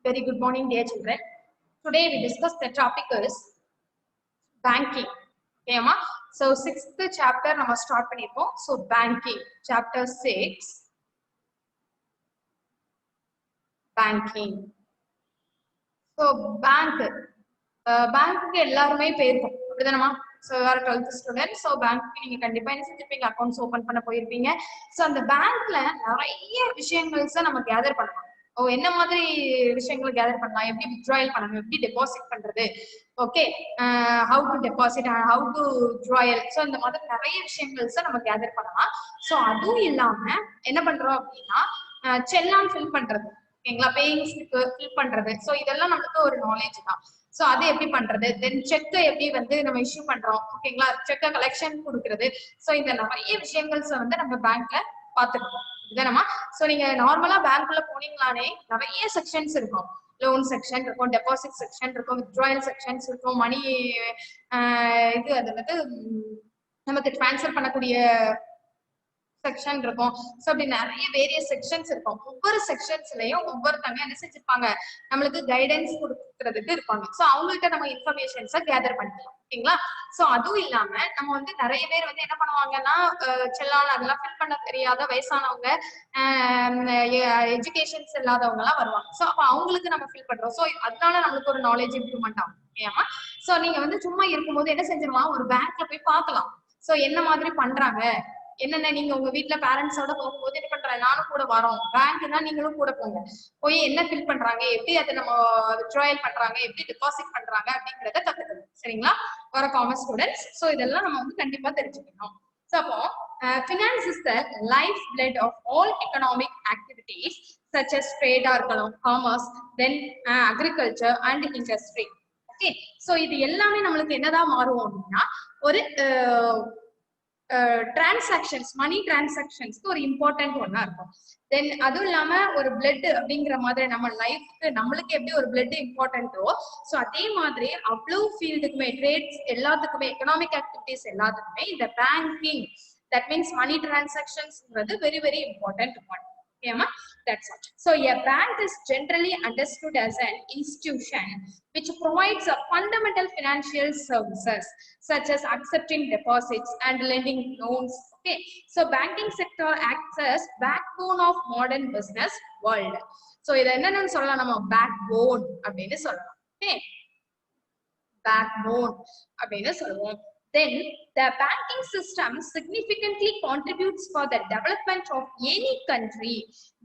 Very good morning, dear children. Today we discuss the topic is banking. Okay, Amma? So, 6th chapter நம்ம start பண்ணிருக்கோம். So, banking, chapter 6, banking. So, பேங்க்கு எல்லாருமே போயிருக்கோம் அப்படிதானமா? So வேறு 12th student. So பேங்க்கு நீங்கள் கண்டிப்பாக என்ன செஞ்சிருப்பீங்க, accounts open பண்ண போயிருப்பீங்க. ஸோ அந்த பேங்க்ல நிறைய விஷயங்கள்ஸை நம்ம கேதர் பண்ணலாம். என்ன மாதிரி விஷயங்களை கேதர் பண்ணலாம், எப்படி வித்ட்ராயல் பண்ணணும், எப்படி டெபாசிட் பண்றது, okay, how to deposit, how to withdrawal. So இந்த மாதிரி நிறைய விஷயங்கள்ஸை நம்ம கேதர் பண்ணலாம். ஸோ அதுவும் இல்லாம என்ன பண்றோம் அப்படின்னா செல்லான் ஃபில் பண்றது, ஓகேங்களா, பேயிங் ஸ்லிப் ஃபில் பண்றது. ஸோ இதெல்லாம் நமக்கு ஒரு நாலேஜ் தான். ஸோ அது எப்படி பண்றது, தென் செக்கை எப்படி வந்து நம்ம இஷ்யூ பண்றோம், ஓகேங்களா, செக்கை கலெக்ஷன் கொடுக்கறது. ஸோ இந்த நிறைய விஷயங்கள்ஸை வந்து நம்ம பேங்க்ல பார்த்துக்கணும் இதுதானமா. ஸோ நீங்க நார்மலா பேங்க்ல போனீங்களானே நிறைய செக்ஷன்ஸ் இருக்கும். லோன் செக்ஷன் இருக்கும், டெபாசிட் செக்ஷன் இருக்கும், வித்ட்ராயல் செக்ஷன்ஸ் இருக்கும், மணி இது அது வந்து நமக்கு டிரான்ஸ்ஃபர் பண்ணக்கூடிய செக்ஷன் இருக்கும். ஸோ அப்படி நிறைய வேரியஸ் செக்ஷன்ஸ் இருக்கும். ஒவ்வொரு செக்ஷன்ஸ்லயும் ஒவ்வொருத்தங்க என்ன செஞ்சிருப்பாங்க, நம்மளுக்கு கைடன்ஸ் கொடுக்கறதுக்கு இருப்பாங்க. ஸோ அவங்கள்ட்ட நம்ம இன்ஃபர்மேஷன்ஸை கேதர் பண்ணிக்கலாம், ஓகேங்களா. ஸோ அதுவும் இல்லாம நம்ம வந்து நிறைய பேர் வந்து என்ன பண்ணுவாங்கன்னா செல்லான் அதெல்லாம் ஃபில் பண்ண தெரியாத வயசானவங்க, எஜுகேஷன்ஸ் இல்லாதவங்க எல்லாம் வருவாங்க. ஸோ அப்போ அவங்களுக்கு நம்ம ஃபில் பண்றோம். ஸோ அதனால நம்மளுக்கு ஒரு நாலேஜ் இம்ப்ரூவ்மெண்ட் ஆகும். ஏமா ஸோ நீங்க வந்து சும்மா இருக்கும்போது என்ன செஞ்சிருவாங்க, ஒரு பேங்க்ல போய் பார்க்கலாம். ஸோ என்ன மாதிரி பண்றாங்க, என்னென்ன நீங்க உங்க வீட்டுல பேரண்ட்ஸோட போகும்போது என்ன பண்றாங்க, நானும் கூட வரோம், பேங்க்னா நீங்களும் கூட போங்க, போய் என்ன ஃபில் பண்றாங்க, எப்படி அதை நம்ம வித்ட்ராயல் பண்றாங்க, எப்படி டெபாசிட் பண்றாங்க அப்படிங்கறத கத்துக்கணும். சரிங்களா, வர காமர்ஸ் ஸ்டூடெண்ட்ஸ். ஸோ இதெல்லாம் நம்ம வந்து கண்டிப்பா தெரிஞ்சுக்கணும். ஸோ அப்போ finance is the lifeblood of all economic activities such as trade or commerce, then agriculture and industry. Okay, so இது எல்லாமே நம்மளுக்கு என்னதான் மாறும் அப்படின்னா ஒரு டிரான்சாக்ஷன்ஸ், மணி டிரான்சாக்ஷன்ஸ்க்கு ஒரு இம்பார்ட்டன்ட் ஒன்னா இருக்கும். தென் அதுவும் இல்லாம ஒரு பிளட் அப்படிங்கிற மாதிரி நம்ம லைஃப்க்கு நம்மளுக்கு எப்படி ஒரு பிளட் இம்பார்ட்டன்ட்டோ, ஸோ அதே மாதிரி அவ்வளவு ஃபீல்டுக்குமே, ட்ரேட்ஸ் எல்லாத்துக்குமே, எக்கனாமிக் ஆக்டிவிட்டிஸ் எல்லாத்துக்குமே இந்த பேங்கிங், தட் மீன்ஸ் மணி டிரான்சாக்ஷன்ஸ்ங்கிறது very very important one. Okay, ma? That's all. So a bank is generally understood as an institution which provides a fundamental financial services such as accepting deposits and lending loans. Okay, so banking sector acts as backbone of modern business world. So இத என்னன்னு சொல்லலாம், நம்ம backbone அப்படின்னு சொல்லலாம். Okay, backbone அப்படின்னு சொல்லுவோம். Then the banking system significantly contributes for the development of any country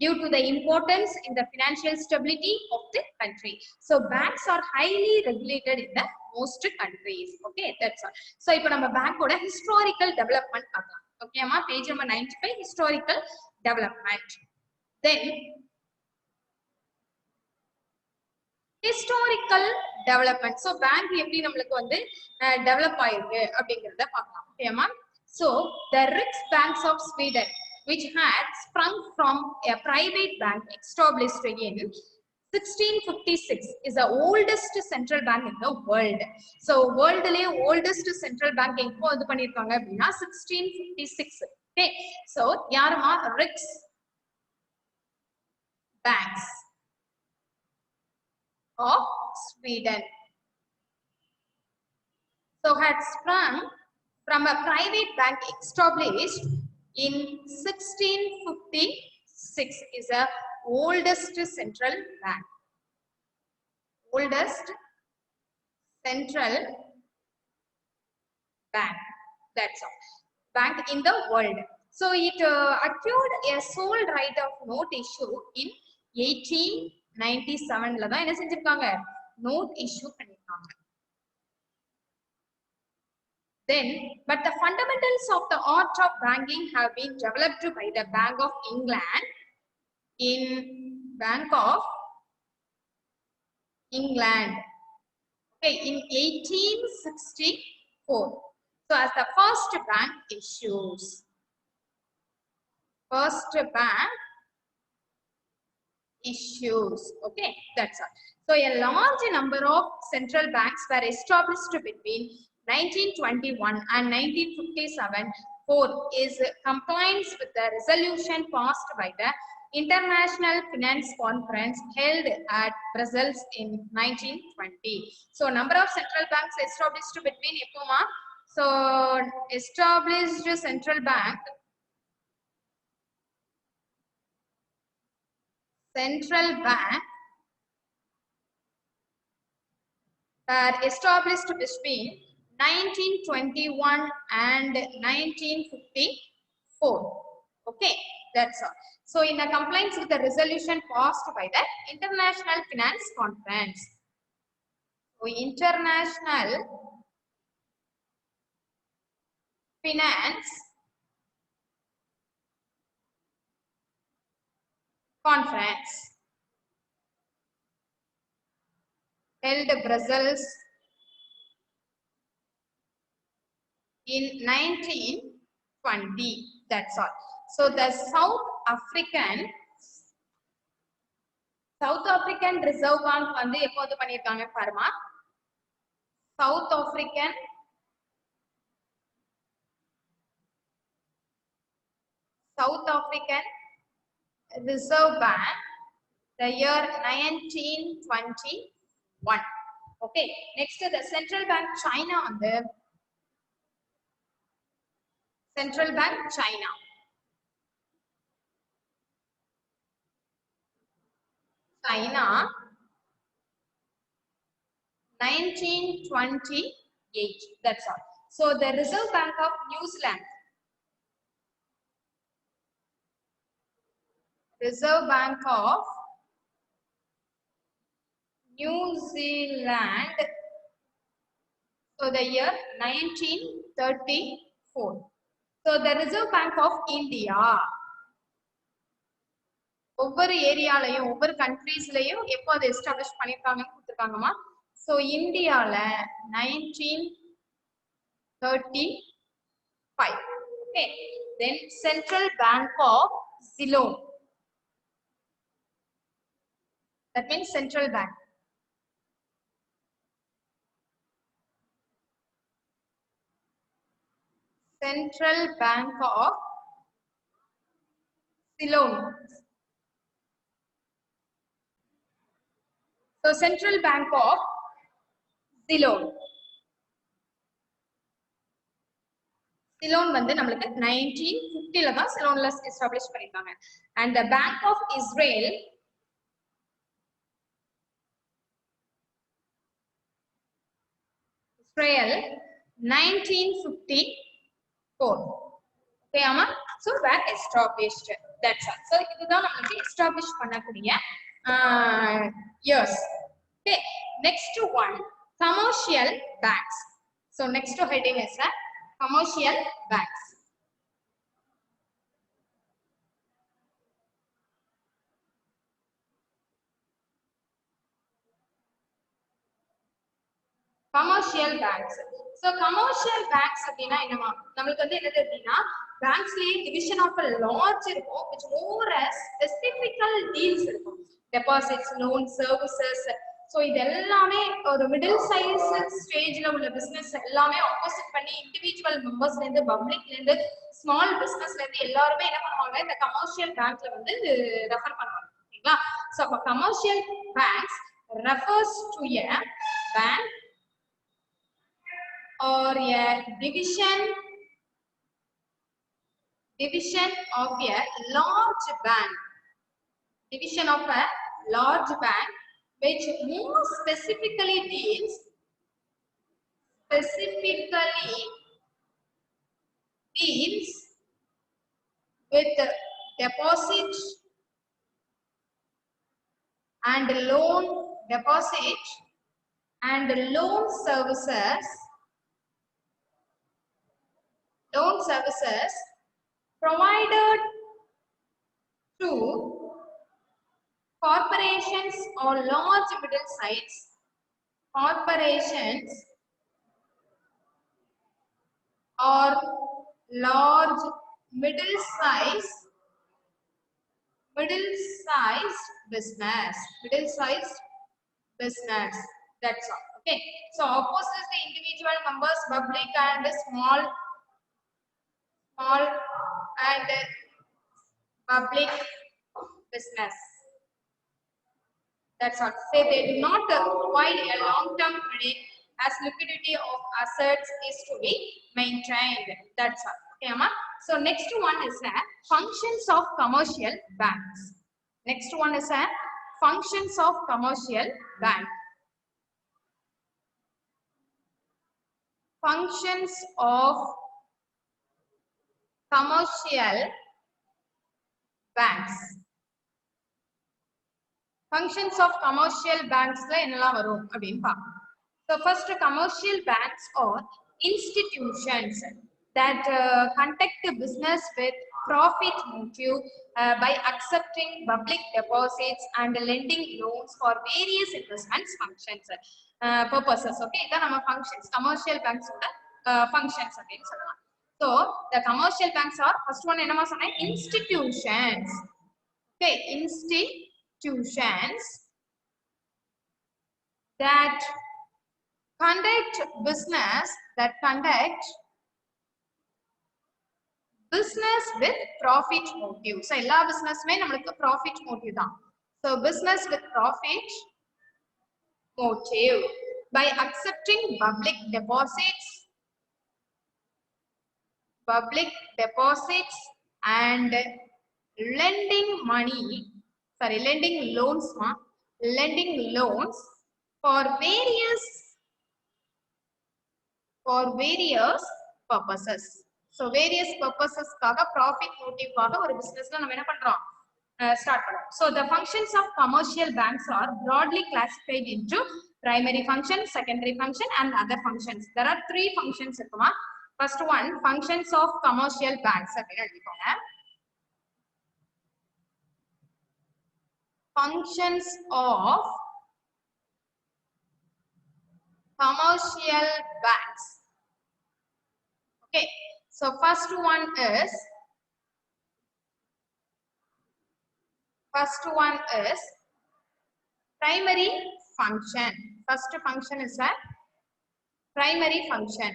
due to the importance in the financial stability of the country. So banks are highly regulated in the most countries. Okay, that's all. So இப்போ நம்ம பேங்கோட historical development பார்க்கலாம். Okay அம்மா, page number 95, historical development. Then historical development. So bank எப்படி நம்மளுக்கு வந்து develop ஆயிருக்கு அப்படிங்கிறத பார்க்கலாம். ஓகேமா. So the Riks banks of Sweden which had sprung from a private bank established in 1656 is the oldest central bank in the world. So worldலயே oldest central bank எப்போ இது பண்ணிருக்காங்க அப்படின்னா 1656. Okay, so யாருமா, ரிக்ஸ் banks of Sweden. So had sprung from a private bank established in 1656 is the oldest central bank. Oldest central bank. That's all. Bank in the world. So it acquired a sole right of note issue in 1897 தான் என்ன செஞ்சிருக்காங்க, note issue பண்ணிருக்காங்க. Then but the fundamentals of the art of banking have been developed by the Bank of England in Bank of England, okay, in 1864. So as the first bank issues, first bank issues. Okay, that's all. So a large number of central banks were established between 1921 and 1957 for is compliance with the resolution passed by the International Finance Conference held at Brussels in 1920. So number of central banks established between எப்போமா? So established central bank established between 1921 and 1954. Okay, that's all. So in a compliance with the resolution passed by the International Finance Conference. So International Finance Conference held Brussels in 1920. That's all. So the South African Reserve Bank வந்து எப்போது பண்ணிருக்காங்க பாருமா. South African Reserve Bank, the year 1921. Okay, next the Central Bank China on the Central Bank China. China 1928. That's all. So the Reserve Bank of New Zealand. Reserve Bank of New Zealand. So the year 1934. So the Reserve Bank of India. ஒவ்வொரு ஏரியாலயும் ஒவ்வொரு கண்ட்ரீஸ்லயும் எப்போ அதை establish பண்ணிருக்காங்கன்னு கொடுத்துருக்காங்கம்மா. So இந்தியால 1935. Okay. Then Central Bank of Ceylon. That means Central Bank. Central Bank of Ceylon. So Central Bank of Ceylon. Ceylon வந்து நம்மளுக்கு 1950ல தான் Ceylonல establish பண்ணிருக்காங்க. And the Bank of Israel 1954. Okay ama, so were established. That's all. So இதுதான் நமக்கு establish பண்ணக்கூடிய years. Okay, next one, commercial banks. So next heading is commercial banks. Commercial banks. So commercial banks அப்படினா என்னமா? நமக்கு வந்து என்னது அப்படினா banksலயே division of a large இருக்கும், which more as specifical deals இருக்கும். Deposits, loans, services. So இது எல்லாமே ஒரு middle size stageல உள்ள business எல்லாமே opposite பண்ணி individual members ல இருந்து publicல இருந்து small businessல இருந்து எல்லாரும் என்ன பண்ணுவாங்க, இந்த commercial bankல வந்து ரெஃபர் பண்ணுவாங்க. ஓகேங்களா? So அப்ப commercial banks refers to a bank or a division of a large bank, which more specifically deals with deposit and loan services provided to corporations or large middle-sized corporations or large middle-sized business. That's all. Okay. So opposes the individual members, public and small and public business. That's all. Say they do not provide a long-term credit as liquidity of assets is to be maintained. That's all. Okay, Amma. So next one is functions of commercial banks. Next one is functions of commercial bank. Functions of commercial banks. Functions of commercial banks la ennalam varum appdin paapom. So first, commercial banks are institutions that conduct business with profit motive by accepting public deposits and lending loans for various investments functions purposes. Okay, idan nama functions commercial banks oda functions appdin sollalam. So the commercial banks are first one enna ma sonna institutions. Okay, institutions that conduct business with profit motive. So எல்லா பிசினஸ்மே நமக்கு profit motive தான். So business with profit motive by accepting public deposits and lending loans for various purposes. So various purposes kaga profit motive kaga ஒரு businessல நம்ம என்ன பண்றோம் start பண்றோம். So the functions of commercial banks are broadly classified into primary function, secondary function and other functions. There are three functions இருக்குமா. First one, functions of commercial banks அப்படினு எழுதிக்கோங்க. Functions of commercial banks. Okay, so first one is primary function. First function is a primary function.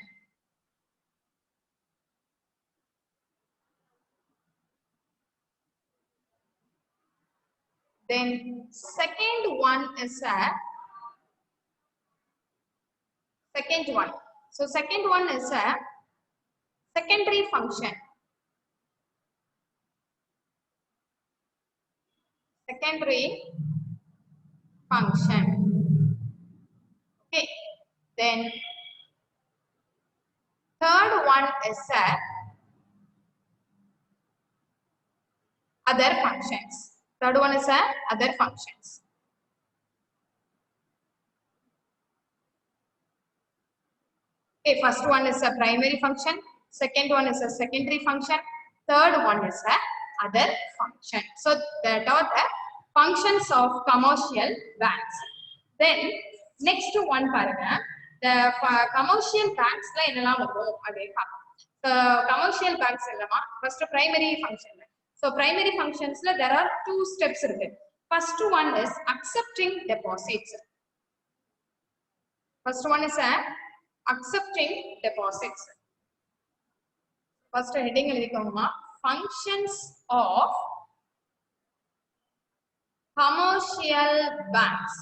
Then second one is a So second one is a secondary function. Okay. Then third one is a other functions. Third one is a other functions. Okay, first one is a primary function, second one is a secondary function, third one is a other function. So that are the functions of commercial banks. Then next one paranga, the commercial banks la ennalam varum adhe paapom. So commercial banks ellama first primary function. So primary functions la there are two steps irukku. First one is accepting deposits. First one is a accepting deposits. First heading எழுதிக்கோங்கமா, functions of commercial banks.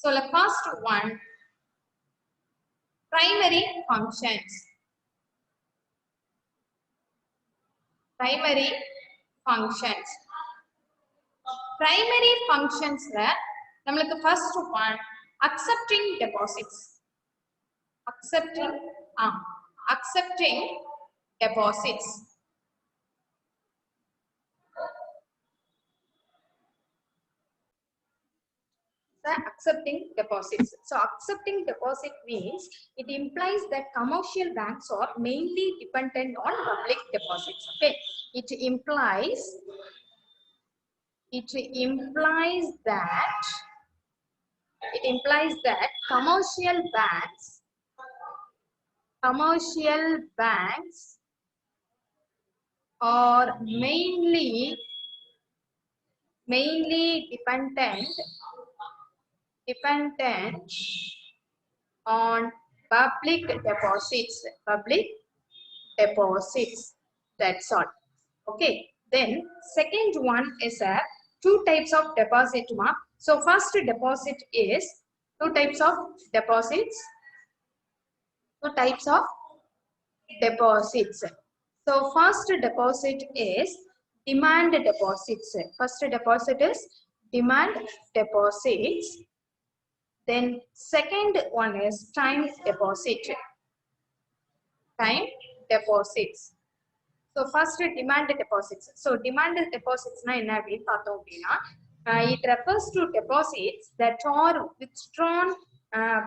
So the first one, primary functions. Primary functions la நம்மளுக்கு first one accepting deposits. Accepting deposits. Accepting deposits. So accepting deposit means it implies that commercial banks are mainly dependent on public deposits. Okay, it implies that commercial banks are mainly dependent on public deposits. That's all. Okay. Then second one is a two types of deposit. So first deposit is two types of deposits. Two types of deposits. So first deposit is demand deposits. First deposit is demand deposits. Then second one is time deposit. Time deposits. So first demand deposits. So demand deposits na enna appdi paathom appadina it refers to deposits that are withdrawn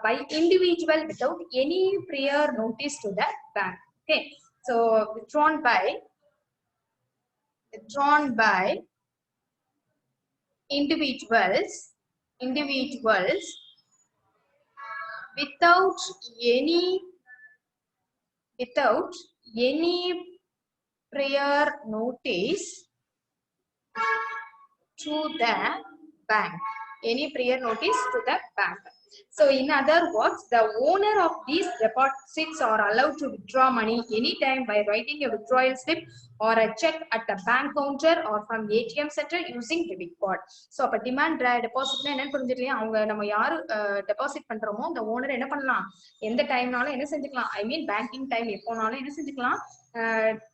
by individual without any prior notice to the bank. Okay, so withdrawn by individuals without any prior notice to the bank. Any prior notice to the bank. So in other words, the owner of these deposits are allowed to withdraw money anytime by writing a withdrawal slip or a check at the bank counter or from ATM center using debit card. So அப்ப demand deposit என்ன புரிஞ்சிருக்கீங்க? அவங்க நம்ம யாரு deposit பண்றோமோ அந்த owner என்ன பண்ணலாம்? எந்த டைம்னாலும் என்ன செஞ்சுக்கலாம்? I mean banking time எப்போனாலும் என்ன செஞ்சுக்கலாம்?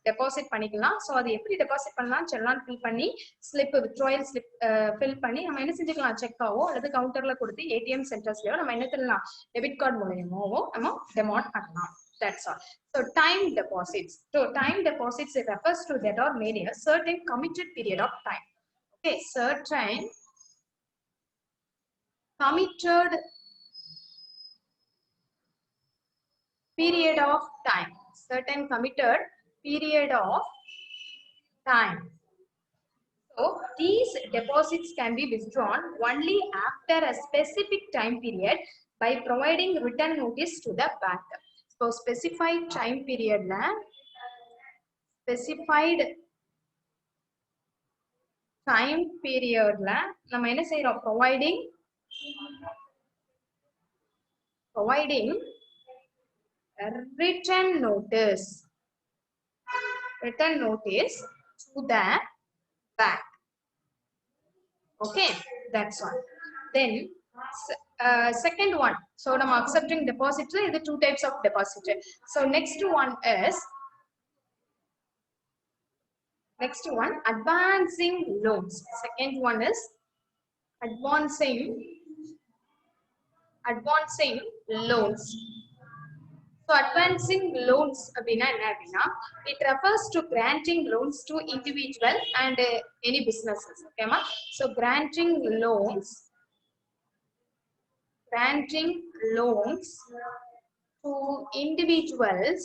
டெபாசிட் பண்ணிக்கலாம். ஸோ அது எப்படி டெபாசிட் பண்ணலாம்? செல்லான் ஃபில் பண்ணி ஸ்லிப் வித்ட்ராயல் ஸ்லிப் ஃபில் பண்ணி நம்ம என்ன செஞ்சுக்கலாம்? செக்காவோ அல்லது கவுண்டர்ல கொடுத்து ஏடிஎம் சென்டர்ஸ்லயோ நம்ம என்ன பண்ணலாம்? டெபிட் கார்டு மூலமாவோ நம்ம டெமாட் பண்ணலாம். That's all. So time deposits. So time deposits it refers to that are made in a certain committed period of time. Okay, certain committed period of time. Certain committed period of time. So these deposits can be withdrawn only after a specific time period by providing written notice to the bank. So specified time period la நம்ம என்ன செய்றோம்? providing written notice to the bank. Okay, that's one. Then second one, so I'm accepting deposit. There are two types of deposit. So next one, advancing loans. Second one is advancing loans. So advancing loans abina enna abina, it refers to granting loans to individual and any businesses. Okay ma? So granting loans to individuals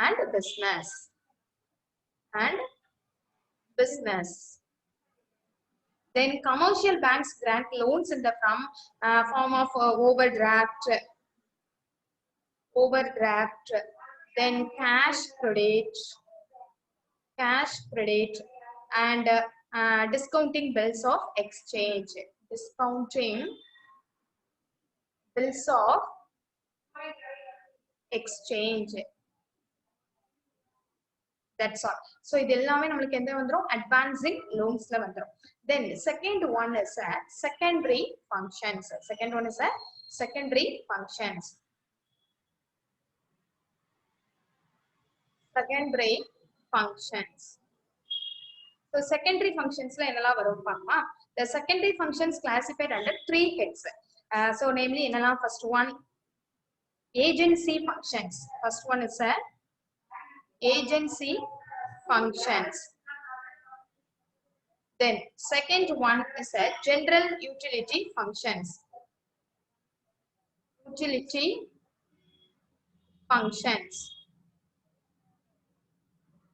and business. Then commercial banks grant loans in the form of overdraft, then cash credit, and discounting bills of exchange. That's all. So இது எல்லாமே நமக்கு எங்க வந்துரும்? Advancing loansல வந்துரும். Then second one is a secondary functions. Secondary functions. So secondary functions la enala varum paakama. The secondary functions classified under three heads. So namely enala, first one agency functions. First one is a agency functions. Then second one is a general utility functions.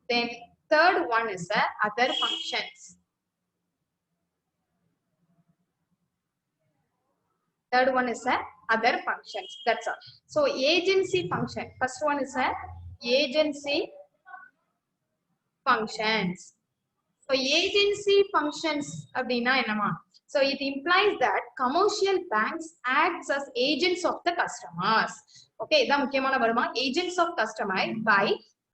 Then third one is a other functions. That's all. So agency function. First one is a agency functions. So agency functions abdina enama. So it implies that commercial banks acts as agents of the customers. Okay, இதான் முக்கியமான வருமா agents of customer by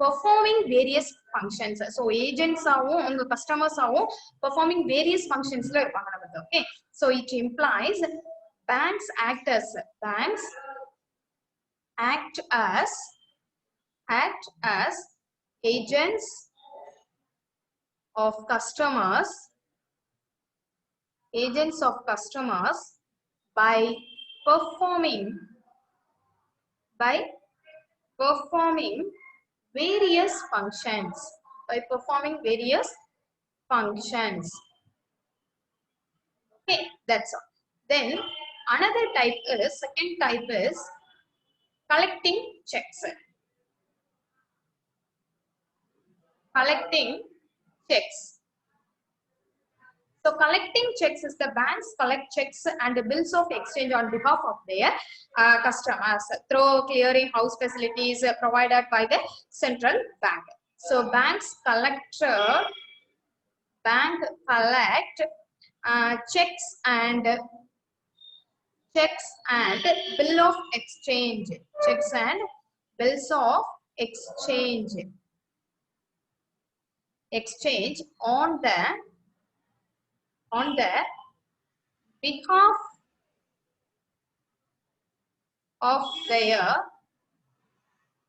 performing various functions. So agents ஆவும் உங்க customers ஆவும் performing various functionsல இருப்பாங்க நமக்கு. Okay, so it implies banks act as agents of customers by performing various functions. Okay, that's all. Then another type is, second type is collecting checks. So collecting checks is the banks collect checks and bills of exchange on behalf of their customers through clearing house facilities provided by the central bank. So banks collect checks and bill of exchange. Checks and bills of exchange on the behalf of their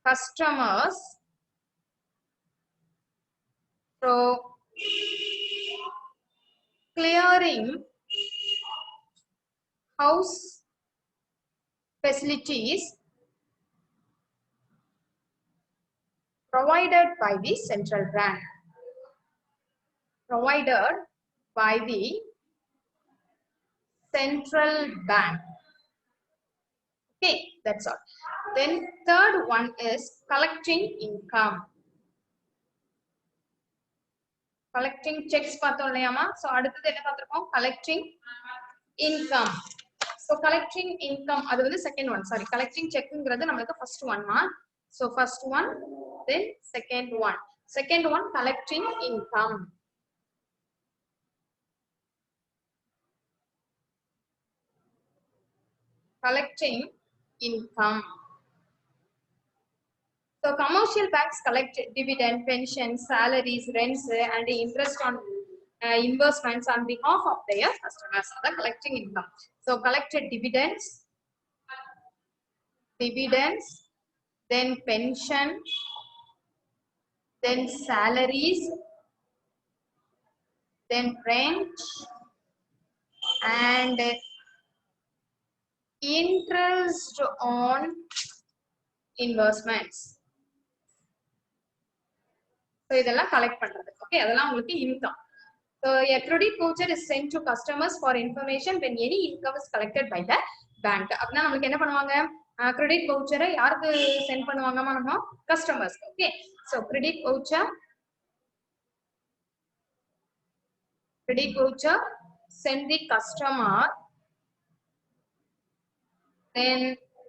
customers through clearing house facilities provided by the central bank. Okay, that's all. Then third one is collecting income. Collecting checks பார்த்தோம் இல்லையாமா. So அடுத்தது என்ன பார்த்திருக்கோம்? Collecting income. So collecting income அது வந்து second one. Sorry, collecting checkங்கிறது நமக்கு first one மா. So first one, then second one. Second one, collecting income. So commercial banks collect dividend, pensions, salaries, rents, and interest on investments on behalf of their customers. The collecting income. So collected dividends, then pension, then salaries, then rent, and interest on investments. So இதெல்லாம் collect பண்றது. Okay, அதெல்லாம் உங்களுக்கு income. So a credit voucher is sent to customers for information when any income is collected by the bank. அப்படினா நமக்கு என்ன பண்ணுவாங்க? Credit voucher யாருக்கு send பண்ணுவாங்கமா நம்ம customers. Okay, so credit voucher send the customer, then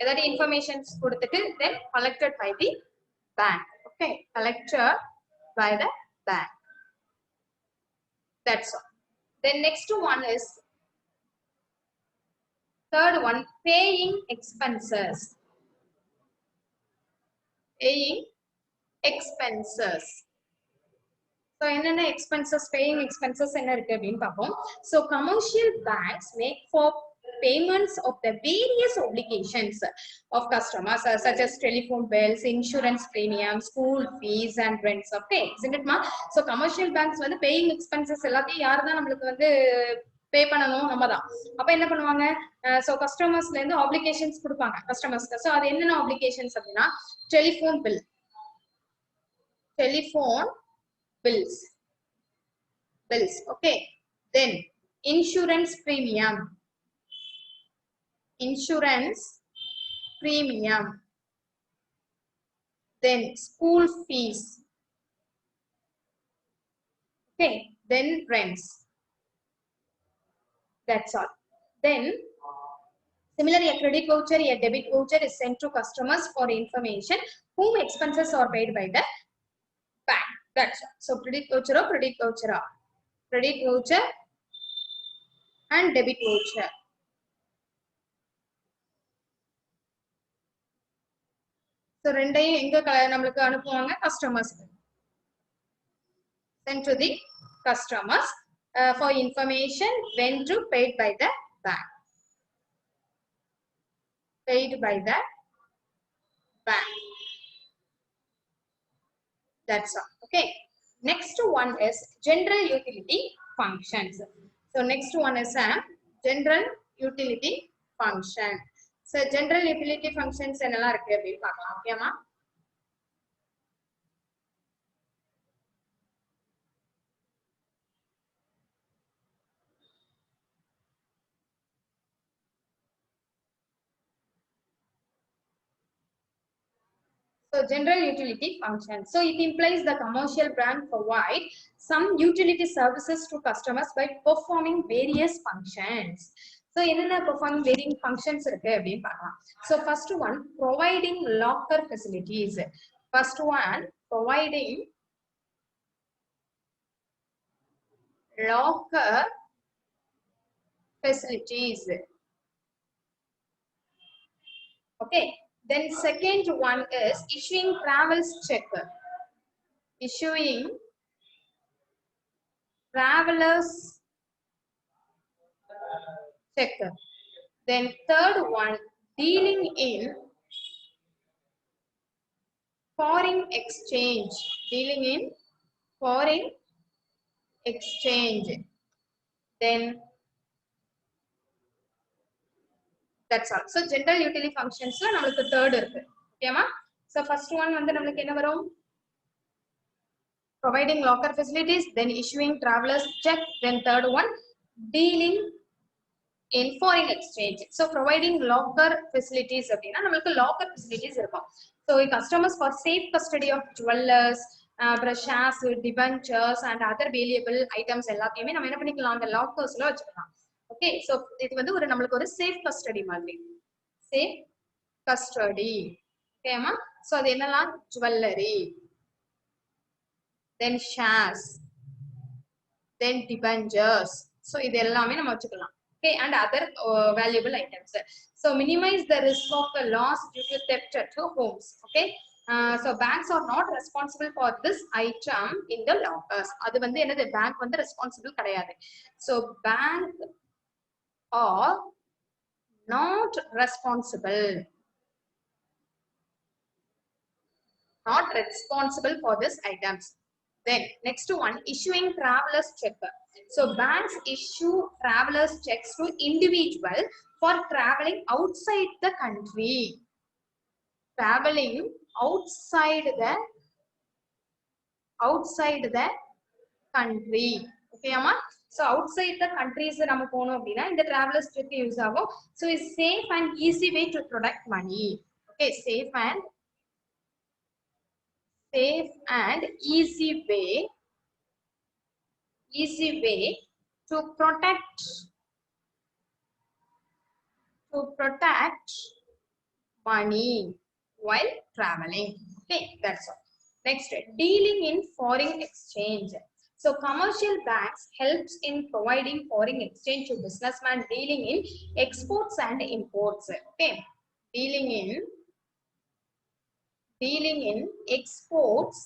ஏதாவது informations கொடுத்துட்டு then collected by the bank. Okay, collected by the bank. That's all. Then next one is third one, paying expenses. So என்னென்ன expenses, paying expenses என்ன இருக்கு அப்படினு பாப்போம். So commercial banks make for payments of the various obligations of customers such as telephone bills, insurance premiums, school fees and rents. Okay, isn't it ma? So commercial banks வந்து paying expenses எல்லாத்தையும் யார் தான் நமக்கு வந்து பே பண்ணணும், நம்ம தான். அப்ப என்ன பண்ணுவாங்க? So customers-ல இருந்து obligations கொடுப்பாங்க customers-க்கு. So அது என்னென்ன obligations அப்படினா telephone bills. Okay, then insurance premium, then school fees. Okay, then rents. That's all. Then similarly, a credit voucher, a debit voucher is sent to customers for information whom expenses are paid by the bank. That's all. So credit voucher. Credit voucher and debit voucher. So ரெண்டையும் எங்க நம்மளுக்கு அனுப்புவாங்க customers. Sent to the customers for information when to paid by the bank. Paid by the bank. That's all. Okay. Next one is general utility functions. So next one is a general utility function. So general utility functions என்னெல்லாம் இருக்கு அப்படின்னு பார்க்கலாம். ஓகேமா? So general utility function. So it implies the commercial brand provide some utility services to customers by performing various functions. So என்னென்ன performing varying functions இருக்கு அப்படின்னு பார்க்கலாம். So first one, providing locker facilities. First one, providing locker facilities. Okay. Then second one is issuing travels check. Issuing travelers check. Then third one, dealing in foreign exchange. Dealing in foreign exchange. Then that's all. So general utility functions la namakku third irukku. Okay ma? So first one வந்து நமக்கு என்ன வரும்? Providing locker facilities, then issuing travelers check, then third one, dealing in foreign exchange. So providing locker facilities அப்படினா நமக்கு locker facilities இருக்கும். So customers for safe custody of jewelers, shares, debentures and other valuable items எல்லாத்தையுமே நம்ம என்ன பண்ணிக்கலாம், அந்த லாக்கர்ஸ்ல வச்சுக்கலாம். Okay, so இது வந்து ஒரு நமக்கு ஒரு safe custody மாதிரி. Safe custody. ஓகேமா? So அது என்னலாம்? Jewelry, then shares, then debentures. So இது எல்லாமே நம்ம வச்சுக்கலாம். Okay, and other valuable items. So minimize the risk of a loss due to theft at homes. Okay, so banks are not responsible for this item in the lockers. அது வந்து என்னது, bank வந்து responsible கிடையாது. So bank are not responsible for this items. Then next one, issuing travelers check. So banks issue travelers checks to individual for traveling outside the country. Traveling outside the country. Okay amma? So outside the countries நம்ம போனோம் அப்படினா இந்த travelers check use ஆகும். So it's safe and easy way to protect money. Okay, safe and easy way to protect money while traveling. Okay, that's all. Next, dealing in foreign exchange. So commercial banks helps in providing foreign exchange to businessmen dealing in exports and imports. Okay, dealing in exports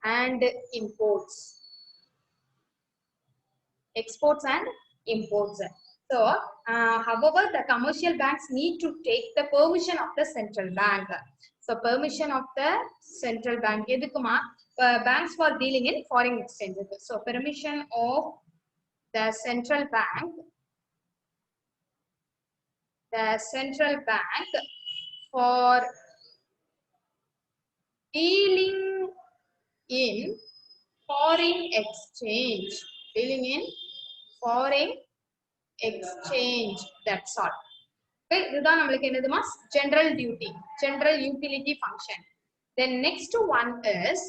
and imports. Exports and imports. So, however, the commercial banks need to take the permission of the central bank. So, permission of the central bank. Banks for dealing in foreign exchange. So, permission of the central bank. For dealing in foreign exchange. That's all. Okay, இதுதான் நமக்கு என்னதுமா, general utility function. Then next one is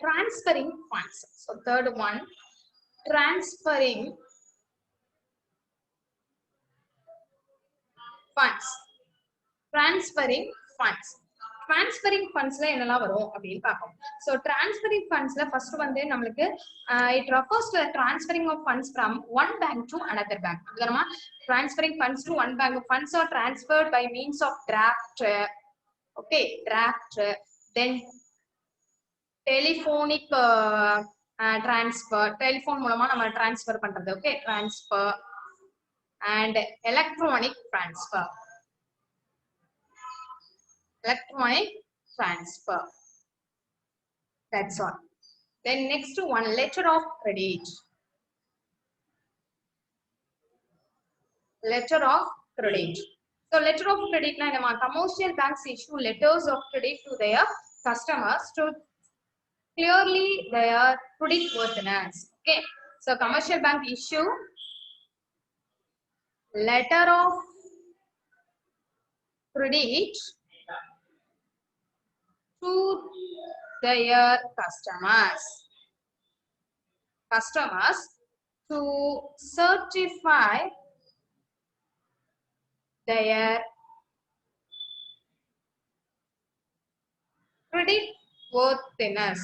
transferring funds. So third one, transferring funds. transferring fundsல என்னலாம் வரும் அப்படின்னு பார்ப்போம். So transferring fundsல first வந்து நம்மளுக்கு it refers to the transferring of funds from one bank to another bank. அப்படிதானமா transferring funds to one bank. Funds are transferred by means of draft. Okay, draft. Then telephonic transfer. Telephone மூலமா நம்ம transfer பண்றது. Okay, transfer and electronic transfer. Electronic transfer. That's all. Then next one, letter of credit. Letter of credit. So letter of credit na enna commercial banks issue letters of credit to their customers to clearly their credit worthiness. Okay. So commercial bank issue letter of credit to their customers to certify their credit worthiness.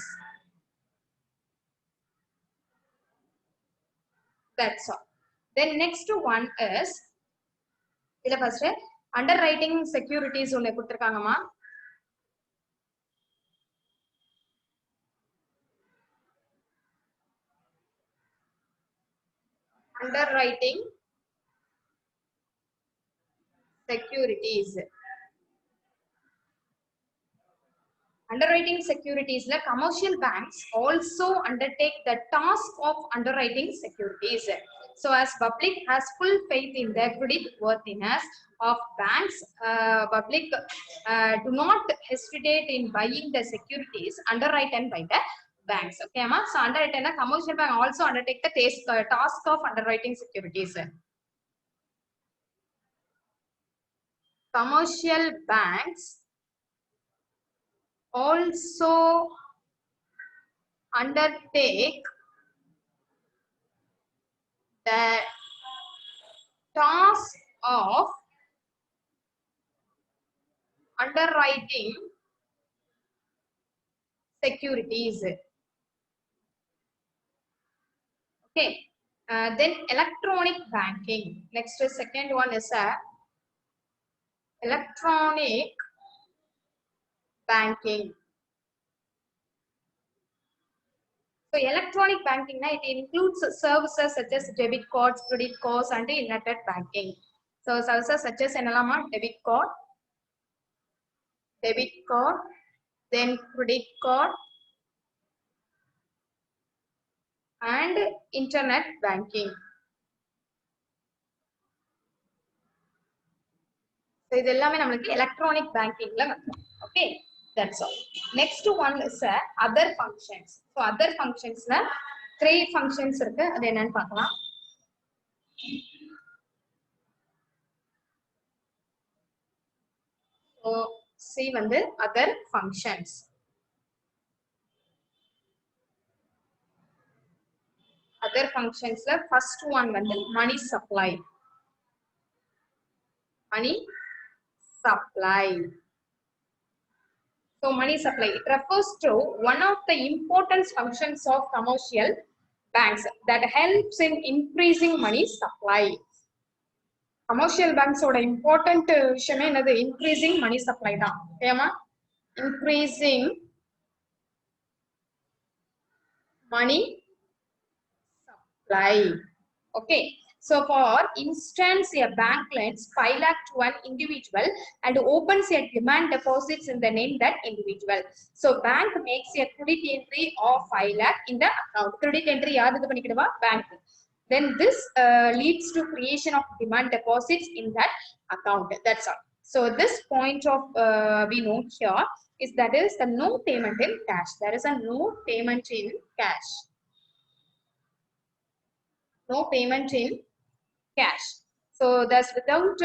That's all. Then next one is ila first underwriting securities ஒன்னு கொடுத்திருக்காங்கமா. Underwriting securities. Underwriting securities la commercial banks also undertake the task of underwriting securities. So as public has full faith in the credit worthiness of banks, public do not hesitate in buying the securities underwritten by the banks. Okay, ma? So underwritten, commercial bank also undertake the task of underwriting securities. Commercial banks also undertake the task of underwriting securities. Okay. Then electronic banking. Next, second one is electronic banking. So electronic banking, it includes services such as debit cards, credit cards, and internet banking. So services such as debit card, then credit card, and internet banking. So this is electronic banking. Okay, that's all. Next one is other functions. So other functions, 3 functions irukku. Adu enna nu paakalam. So see வந்து other functions. Other functions la first one வந்து money supply. Money supply. So money supply, it refers to one of the important functions of commercial banks that helps in increasing money supply. Commercial banks oda important விஷயமே என்னது increasing money supply தான். ஏமா increasing money supply. Okay. So for instance, a bank lends 5 lakh to an individual and opens a demand deposits in the name that individual. So bank makes a credit entry of 5 lakh in the account. Credit entry yaadhu panikidva bank. Then this leads to creation of demand deposits in that account. That's all. So this point of we know here is that is the no payment in cash. There is a no payment in cash. No payment in cash. So thus without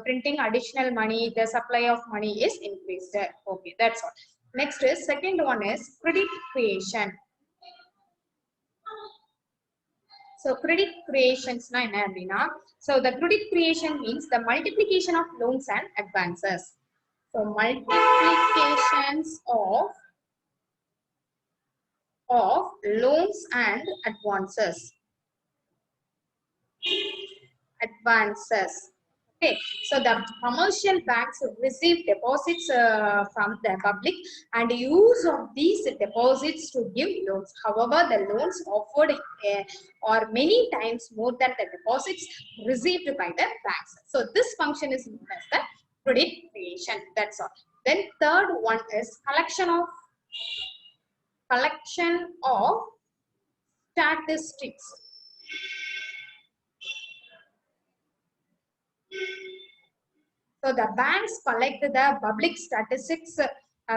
printing additional money, the supply of money is increased. Okay, that's all. Next is second one is credit creation. So credit creations na enna appadina, so the credit creation means the multiplication of loans and advances. So multiplications of loans and advances. Okay, so the commercial banks receive deposits from the public and use of these deposits to give loans. However, the loans offered are many times more than the deposits received by the banks. So this function is known as the credit creation. That's all. Then third one is collection of statistics. So the banks collect the public statistics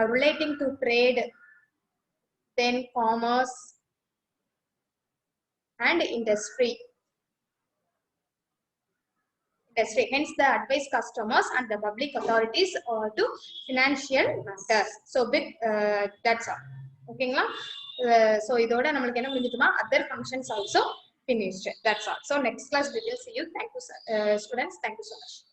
relating to trade, then commerce and industry. Hence, the advise customers and the public authorities to financial matters. So big, that's all. Okay, so idoda namalku enna mudinjuma, other functions also finished. That's all. So next class we will see you. Thank you, students. Thank you so much.